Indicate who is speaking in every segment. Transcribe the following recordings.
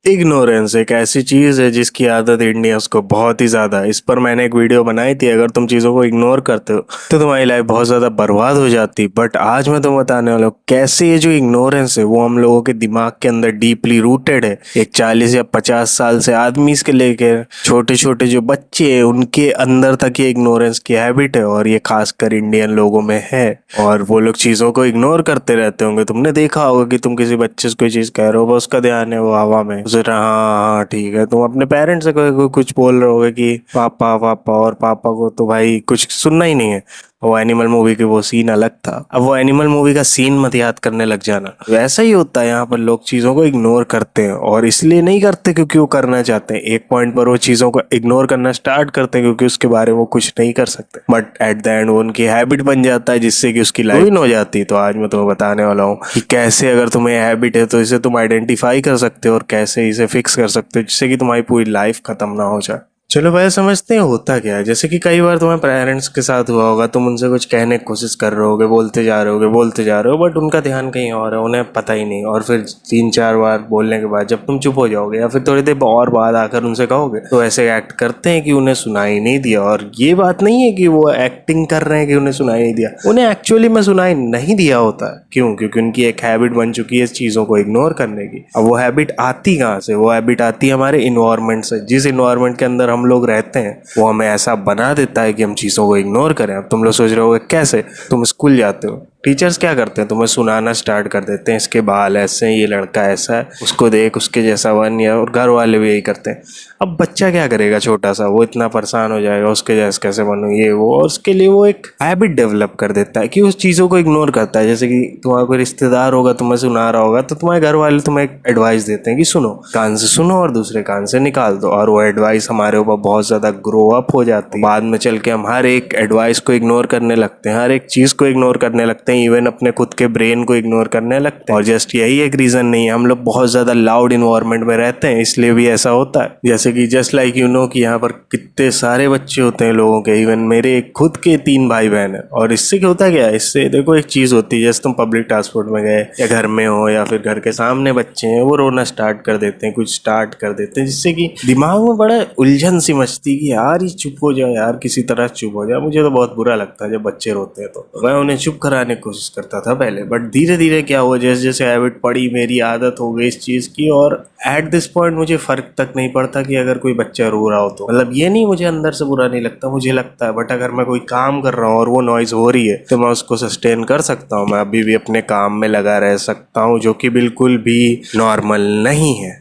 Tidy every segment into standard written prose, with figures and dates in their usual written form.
Speaker 1: Ignorance एक ऐसी चीज है जिसकी आदत इंडियंस को बहुत ही ज्यादा है। इस पर मैंने एक वीडियो बनाई थी, अगर तुम चीजों को इग्नोर करते हो तो तुम्हारी लाइफ बहुत ज्यादा बर्बाद हो जाती। बट आज मैं तुम्हें बताने वाला हूँ कैसे ये जो इग्नोरेंस है वो हम लोगों के दिमाग के अंदर डीपली रूटेड है। एक 40 या 50 साल से आदमी से लेकर छोटे छोटे जो बच्चे हैं उनके अंदर तक ये इग्नोरेंस की हैबिट है, और ये खासकर इंडियन लोगों में है। और वो लोग चीजों को इग्नोर करते रहते होंगे। तुमने देखा होगा कि तुम किसी बच्चे से कोई चीज कह रहे हो, बस उसका ध्यान है वो हवा में, उसे हाँ हाँ ठीक है। तुम अपने पेरेंट्स से कोई कुछ बोल रहे होगे कि पापा पापा, और पापा को तो भाई कुछ सुनना ही नहीं है। वो एनिमल मूवी की वो सीन अलग था, अब वो एनिमल मूवी का सीन मत याद करने लग जाना। वैसा ही होता है यहाँ पर, लोग चीजों को इग्नोर करते हैं और इसलिए नहीं करते क्योंकि वो करना चाहते हैं। एक पॉइंट पर वो चीजों को इग्नोर करना स्टार्ट करते हैं क्योंकि उसके बारे में वो कुछ नहीं कर सकते, बट एट द एंड वो उनकी हैबिट बन जाता है जिससे कि उसकी लाइफ हो जाती है। तो आज मैं तुम्हें बताने वाला हूँ कि कैसे अगर तुम्हें हैबिट है तो इसे तुम आइडेंटिफाई कर सकते हो और कैसे इसे फिक्स कर सकते हो जिससे कि तुम्हारी पूरी लाइफ खत्म ना हो जाए। चलो भाई, समझते हैं होता क्या है। जैसे कि कई बार तुम्हारे पेरेंट्स के साथ हुआ होगा, तुम उनसे कुछ कहने की कोशिश कर रहे होगे, बोलते जा रहे हो, बट उनका ध्यान कहीं और है, उन्हें पता ही नहीं। और फिर 3-4 बार बोलने के बाद जब तुम चुप हो जाओगे या फिर थोड़ी देर और बाद आकर उनसे कहोगे तो ऐसे एक्ट करते हैं कि उन्हें सुनाई नहीं दिया। और ये बात नहीं है कि वो एक्टिंग कर रहे हैं कि उन्हें सुनाई नहीं दिया, उन्हें एक्चुअली में सुनाई नहीं दिया होता है। क्यों? क्योंकि उनकी एक हैबिट बन चुकी है इस चीज़ों को इग्नोर करने की। अब वो हैबिट आती कहाँ से? वो हैबिट आती है हमारे इन्वायरमेंट से। जिस इन्वायरमेंट के अंदर हम लोग रहते हैं वो हमें ऐसा बना देता है कि हम चीज़ों को इग्नोर करें। अब तुम लोग सोच रहे होगे कैसे? तुम स्कूल जाते हो, टीचर्स क्या करते हैं? तुम्हें सुनाना स्टार्ट कर देते हैं, इसके बाल ऐसे हैं, ये लड़का ऐसा है, उसको देख, उसके जैसा बन। या और घर वाले भी यही करते हैं। अब बच्चा क्या करेगा छोटा सा? वो इतना परेशान हो जाएगा उसके जैसे कैसे बनूं ये वो, और उसके लिए वो एक हैबिट डेवलप कर देता है कि उस चीज़ों को इग्नोर करता है। जैसे कि तुम्हारा कोई रिश्तेदार होगा, तुम्हें सुना रहा होगा, तो तुम्हारे घर वाले तुम्हें एक एडवाइस देते हैं कि सुनो, कान से सुनो और दूसरे कान से निकाल दो। और वो एडवाइस हमारे ऊपर बहुत ज़्यादा ग्रो अप हो जाती है। बाद में चल के हम हर एक एडवाइस को इग्नोर करने लगते हैं, हर एक चीज़ को इग्नोर करने लगते हैं, इवन अपने खुद के ब्रेन को इग्नोर करने लगते हैं। और जस्ट यही एक रीज़न नहीं है, हम लोग बहुत ज़्यादा लाउड इन्वायरमेंट में रहते हैं, इसलिए भी ऐसा होता है। जैसे कि जस्ट लाइक यू नो कि यहाँ पर कितने सारे बच्चे होते हैं लोगों के, इवन मेरे खुद के 3 भाई बहन हैं। और इससे क्या होता है, क्या इससे देखो एक चीज़ होती है, जैसे तुम पब्लिक ट्रांसपोर्ट में गए या घर में हो या फिर घर के सामने बच्चे हैं, वो रोना स्टार्ट कर देते हैं, कुछ स्टार्ट कर देते हैं, जिससे कि दिमाग में बड़ा उलझन सी मचती कि यार ये चुप हो जाए, यार किसी तरह चुप हो जाए। मुझे तो बहुत बुरा लगता है जब बच्चे रोते हैं, तो मैं उन्हें चुप कराने की कोशिश करता था पहले, बट धीरे धीरे क्या हुआ, जैसे जैसे हैबिट पड़ी, मेरी आदत हो गई इस चीज़ की। और एट दिस पॉइंट मुझे फर्क तक नहीं पड़ता कि अगर कोई बच्चा रो रहा हो तो, मतलब ये नहीं, मुझे अंदर से बुरा नहीं लगता, मुझे लगता है। बट अगर मैं कोई काम कर रहा हूँ और वो नॉइज हो रही है तो मैं उसको सस्टेन कर सकता हूँ, मैं अभी भी अपने काम में लगा रह सकता हूँ, जो कि बिल्कुल भी नॉर्मल नहीं है।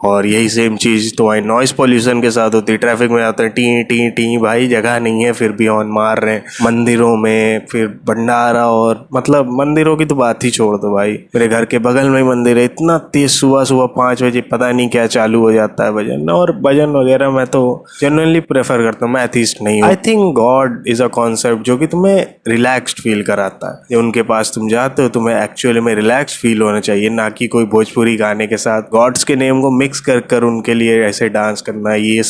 Speaker 1: और यही सेम चीज़ तुम्हारी नॉइस पोल्यूशन के साथ होती है। ट्रैफिक में आते हैं, टी टी टी, भाई जगह नहीं है फिर भी हॉर्न मार रहे हैं। मंदिरों में फिर भंडारा, और मतलब मंदिरों की तो बात ही छोड़ दो भाई, मेरे घर के बगल में ही मंदिर है, इतना तेज सुबह सुबह 5 बजे पता नहीं क्या चालू हो जाता है भजन। और भजन वगैरह मैं तो जनरली प्रेफर करता हूँ, मैं एथीस्ट नहीं हूँ। I think God is a concept जो कि तुम्हें रिलैक्स्ड फील कराता है। ये उनके पास तुम जाते हो, तुम्हें एक्चुअली में रिलैक्स फील होना चाहिए, ना कि कोई भोजपुरी गाने के साथ गॉड्स के नेम को मिक्स कर उनके लिए ऐसे डांस करना। ये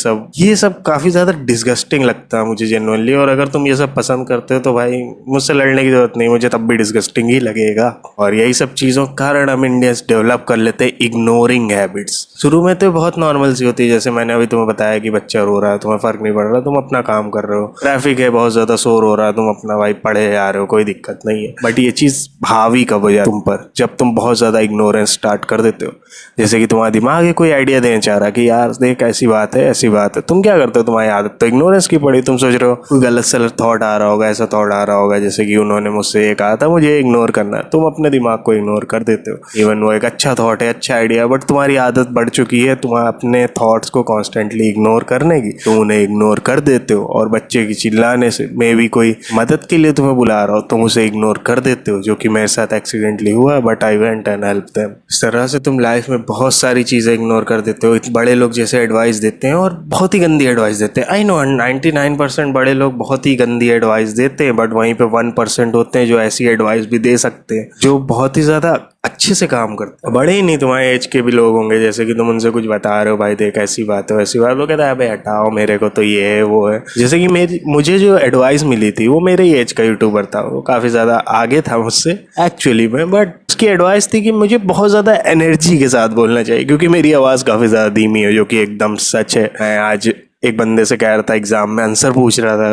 Speaker 1: सब काफी ज्यादा डिस्गस्टिंग लगता है मुझे जेन्युइनली। और अगर तुम ये सब पसंद करते हो तो भाई मुझसे लड़ने की जरूरत नहीं, मुझे तब भी डिस्गस्टिंग ही लगेगा। और यही सब चीजों के कारण हम इंडियंस डेवलप कर लेते हैं इग्नोरिंग हैबिट्स। शुरू में तो बहुत नॉर्मल सी होती है, जैसे मैंने अभी तुम्हें बताया कि बच्चा रो रहा है, तुम्हें फर्क नहीं पड़ रहा, तुम अपना काम कर रहे हो, ट्रैफिक है बहुत ज्यादा, शोर हो रहा है, तुम अपना भाई पढ़े जा रहे हो, कोई दिक्कत नहीं है। बट ये चीज हावी कब हो जाए तुम पर, जब तुम बहुत ज्यादा इग्नोरेंस स्टार्ट कर देते हो। जैसे कि तुम्हारा दिमाग है कोई आइडिया देना चाह रहा कि यार देख ऐसी बात है, ऐसी बात है, तुम क्या करते हो, तुम्हारी आदत तो इग्नोरेंस की पड़ी। तुम सोच रहे हो कोई गलत सलत थॉट आ रहा होगा, ऐसा थॉट आ रहा होगा, जैसे कि उन्होंने मुझसे ये कहा था मुझे इग्नोर करना है, तुम अपने दिमाग को इग्नोर कर देते हो। इवन वो एक अच्छा थॉट है, अच्छा आइडिया, बट तुम्हारी आदत बढ़ चुकी है तुम्हारे अपने थॉट्स को कॉन्स्टेंटली इग्नोर करने की, तुम उन्हें इग्नोर कर देते हो। और बच्चे की चिल्लाने से मे भी कोई मदद के लिए तुम्हें बुला रहा हो, तुम उसे इग्नोर कर देते हो, जो कि मेरे साथ एक्सीडेंटली हुआ, but I went and help them. इस तरह से तुम लाइफ में बहुत सारी चीजें इग्नोर कर देते हो। बड़े लोग जैसे एडवाइस देते हैं और बहुत ही गंदी एडवाइस देते हैं, आई नो 99% बड़े लोग बहुत ही गंदी एडवाइस देते हैं, बट वहीं पे 1% होते हैं जो ऐसी एडवाइस भी दे सकते हैं जो बहुत ही ज्यादा अच्छे से काम करते हैं। बड़े ही नहीं, तुम्हारे एज के भी लोग होंगे, जैसे कि तुम उनसे कुछ बता रहे हो, भाई देख ऐसी बात है वैसी बात, वो कहता है अबे हटाओ, मेरे को तो ये है वो है। जैसे कि मुझे जो एडवाइस मिली थी वो मेरे ही एज का यूट्यूबर था, वो काफी ज्यादा आगे था मुझसे एक्चुअली में, बट उसकी एडवाइस थी कि मुझे बहुत ज़्यादा एनर्जी के साथ बोलना चाहिए क्योंकि मेरी आवाज़ काफ़ी ज़्यादा धीमी है, जो कि एकदम सच है। मैं आज एक बंदे से कह रहा था, एग्जाम में आंसर पूछ रहा था,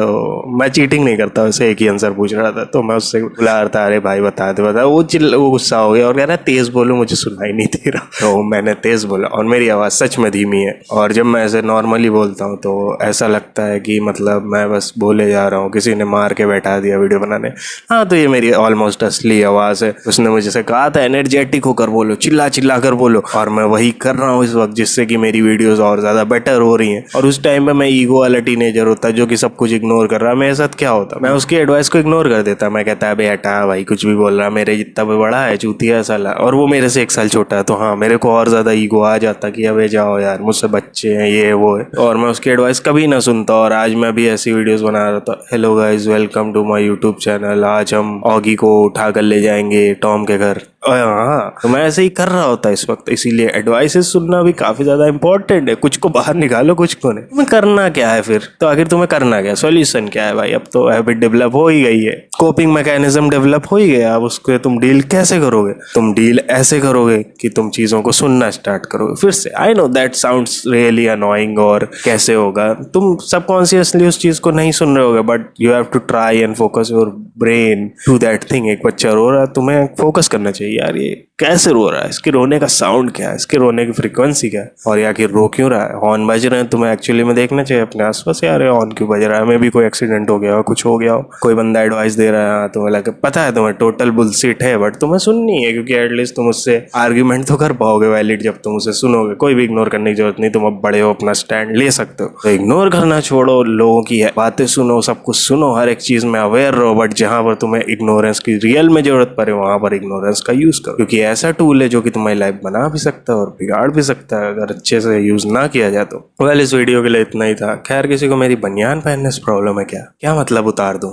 Speaker 1: मैं चीटिंग नहीं करता, वैसे एक ही आंसर पूछ रहा था, तो मैं उससे बुला रहा था, अरे भाई बता दे बता। वो गुस्सा हो गया और कह रहा तेज बोलो, मुझे सुनाई नहीं दे रहा। तो मैंने तेज बोला और मेरी आवाज़ सच में धीमी है। और जब मैं ऐसे नॉर्मली बोलता हूँ तो ऐसा लगता है कि मतलब मैं बस बोले जा रहा हूँ, किसी ने मार के बैठा दिया वीडियो बनाने। हाँ, तो ये मेरी ऑलमोस्ट असली आवाज़ है। उसने मुझे से कहा था एनर्जेटिक होकर बोलो, चिल्ला चिल्ला कर बोलो, और मैं वही कर रहा हूँ इस वक्त, जिससे कि मेरी वीडियोस और ज़्यादा बेटर हो रही हैं। और उस टाइम में मैं ईगो वाला टीनेजर होता जो कि सब कुछ इग्नोर कर रहा, मेरे साथ क्या होता, मैं उसकी एडवाइस को इग्नोर कर देता। मैं कहता है बे हटा भाई, कुछ भी बोल रहा, मेरे जितना भी बड़ा है, चूतिया साला, और वो मेरे से 1 साल छोटा है। तो हाँ, मेरे को और ज़्यादा ईगो आ जाता कि अबे जाओ यार, मुझसे बच्चे हैं, ये वो है, और मैं उसकी एडवाइस कभी ना सुनता। और आज मैं भी ऐसी वीडियोस बना रहा था। Hello guys, welcome to my YouTube channel. आज हम ऑगी को उठा कर ले जाएंगे टॉम के घर। हाँ, तो मैं ऐसे ही कर रहा होता इस वक्त। इसीलिए एडवाइसेस सुनना भी काफी ज्यादा इंपॉर्टेंट है। कुछ को बाहर निकालो, कुछ को नहीं। तुम्हें करना क्या है फिर? तो आखिर तुम्हें करना क्या है? सॉल्यूशन क्या है भाई? अब तो हैबिट डेवलप हो ही गई है, कोपिंग मैकेनिज्म डेवलप हो ही गया। अब उसको तुम डील कैसे करोगे? तुम डील ऐसे करोगे कि तुम चीजों को सुनना स्टार्ट करोगे फिर से। I know that sounds really annoying, और कैसे होगा, तुम सबकॉन्शियसली उस चीज को नहीं सुन रहे होगे, but you have to try and focus your brain to that thing. एक बच्चा रो रहा है, तुम्हें फोकस करना चाहिए यार, ये कैसे रो रहा है, इसके रोने का साउंड क्या है, इसके रोने की फ्रीक्वेंसी क्या है, और या कि रो क्यों रहा है। हॉर्न बज रहे हैं, तुम्हें एक्चुअली में देखना चाहिए अपने आसपास, यार हॉर्न क्यों बज रहा है, हमें भी कोई एक्सीडेंट हो गया हो, कुछ हो गया हो, कोई बंदा एडवाइस दे रहा है, तुम्हें लगे पता है तुम्हें टोटल बुलशिट है, बट तुम्हें सुननी है क्योंकि एटलीस्ट तुम उससे आर्ग्यूमेंट तो कर पाओगे वैलिड जब तुम उसे सुनोगे। कोई भी इग्नोर करने की जरूरत नहीं, तुम अब बड़े हो, अपना स्टैंड ले सकते हो। तो इग्नोर करना छोड़ो, लोगों की बातें सुनो, सब कुछ सुनो, हर एक चीज में अवेयर रहो, बट जहां पर तुम्हें इग्नोरेंस की रियल में जरूरत पड़े वहां पर इग्नोरेंस का यूज करो, क्योंकि ऐसा टूल है जो कि तुम्हारी लाइफ बना भी सकता है और बिगाड़ भी सकता है अगर अच्छे से यूज ना किया जाए तो। वेल, इस वीडियो के लिए इतना ही था। खैर, किसी को मेरी बनियान पहनने से प्रॉब्लम है क्या? क्या मतलब उतार दूं?